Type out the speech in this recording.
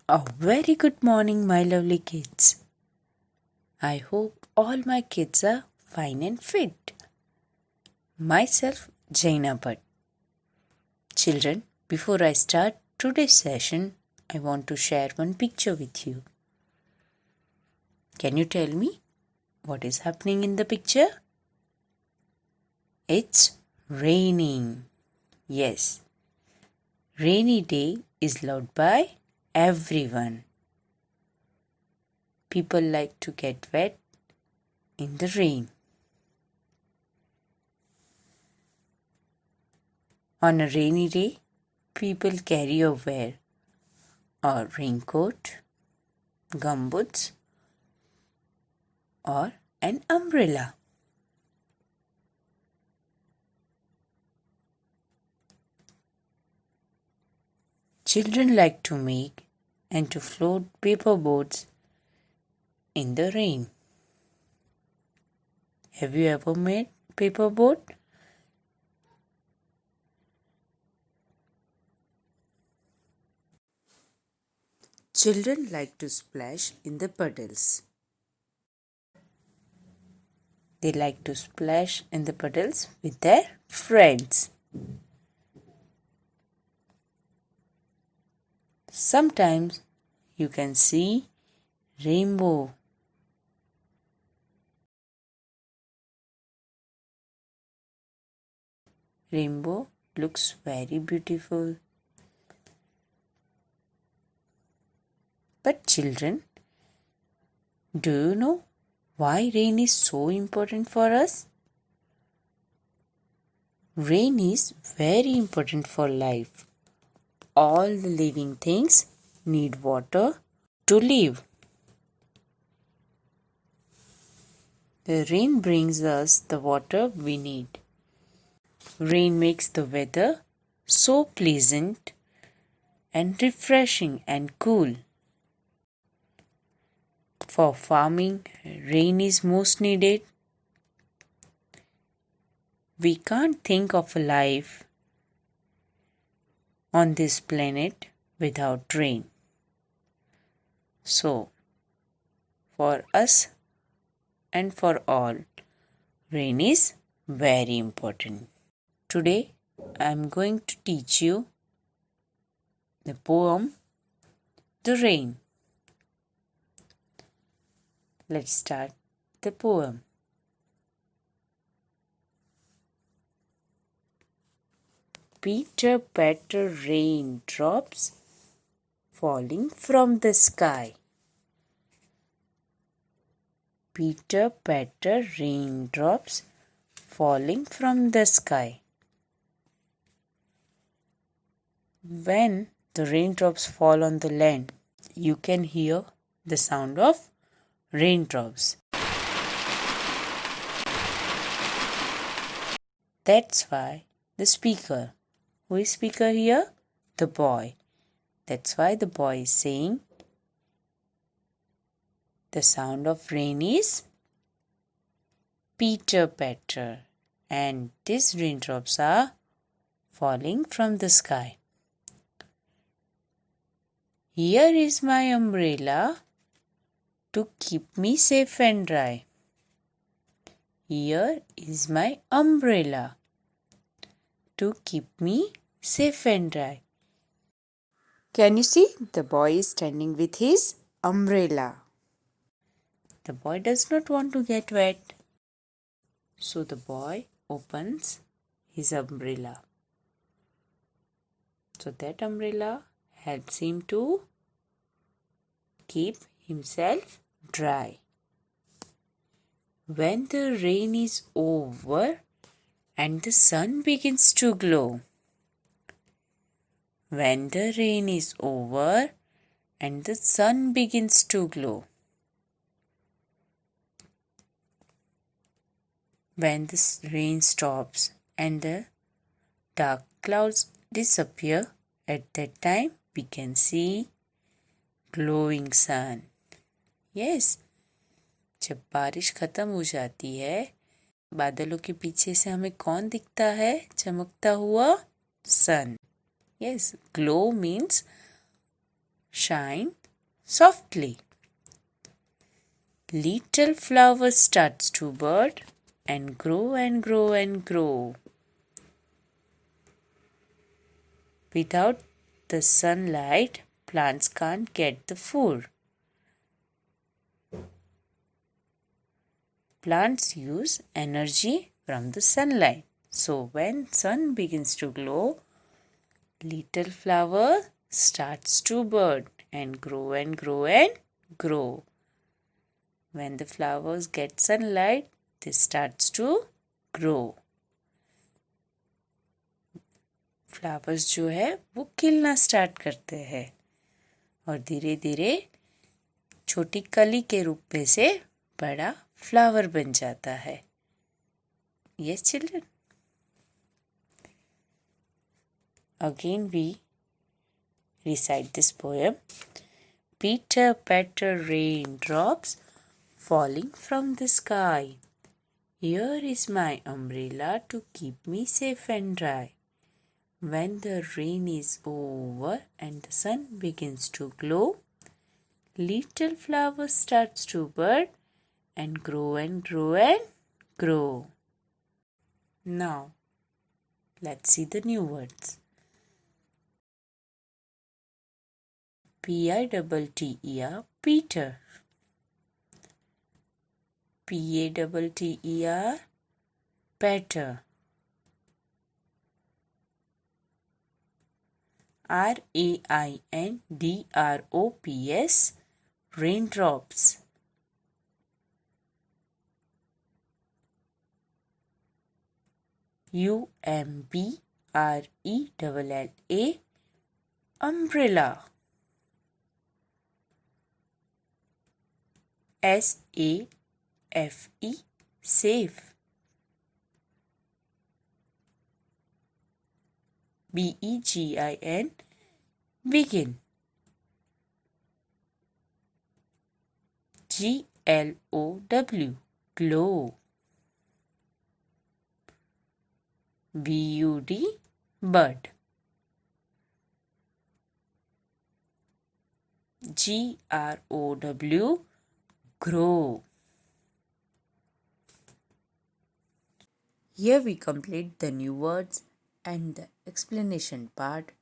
A very good morning, my lovely kids. I hope all my kids are fine and fit. Myself, Jaina Bhatt. Children, before I start today's session, I want to share one picture with you. Can you tell me what is happening in the picture? It's raining. Yes, rainy day is loved by everyone. People like to get wet in the rain. On a rainy day, people carry or wear a raincoat, gumboots, or an umbrella. Children like to make and to float paper boats in the rain. Have you ever made paper boat? Children like to splash in the puddles. They like to splash in the puddles with their friends. Sometimes you can see rainbow. Rainbow looks very beautiful. But children, do you know why rain is so important for us? Rain is very important for life. All the living things need water to live. The rain brings us the water we need. Rain makes the weather so pleasant and refreshing and cool. For farming, rain is most needed. We can't think of a life on this planet without rain. So, for us and for all, rain is very important. Today, I am going to teach you the poem, The Rain. Let's start the poem. Pitter patter raindrops falling from the sky. Pitter patter raindrops falling from the sky. When the raindrops fall on the land, you can hear the sound of raindrops. That's why the speaker, who is speaker here? The boy. That's why the boy is saying the sound of rain is pitter patter, and these raindrops are falling from the sky. Here is my umbrella to keep me safe and dry. Here is my umbrella to keep me safe and dry. Can you see? The boy is standing with his umbrella. The boy does not want to get wet. So the boy opens his umbrella. So that umbrella helps him to keep himself dry. When the rain is over and the sun begins to glow. When the rain is over and the sun begins to glow. When the rain stops and the dark clouds disappear, at that time we can see glowing sun. Yes, जब बारिश खत्म हो जाती है, बादलों के पीछे से हमें कौन दिखता है? चमकता हुआ सन. Yes, glow means shine softly. Little flower starts to bud and grow and grow and grow. Without the sunlight, plants can't get the food. Plants use energy from the sunlight. So when sun begins to glow, little flower starts to bud and grow and grow and grow. When the flowers get sunlight, they starts to grow. Flowers जो है वो खिलना start करते हैं और धीरे धीरे छोटी कली के रूप में से बड़ा फ्लावर बन जाता है. Yes, children. Again we recite this poem. Pitter patter raindrops falling from the sky. Here is my umbrella to keep me safe and dry. When the rain is over and the sun begins to glow, little flower starts to bud and grow and grow and grow. Now, let's see the new words. P-I-T-T-E-R, Peter. P-A-T-T-E-R, patter. R-A-I-N-D-R-O-P-S, raindrops. U-M-B-R-E-L-L-A, umbrella. S-A-F-E, safe. B-E-G-I-N, begin. G-L-O-W, glow. B-U-D, bud. G-R-O-W, grow. Here we complete the new words and the explanation part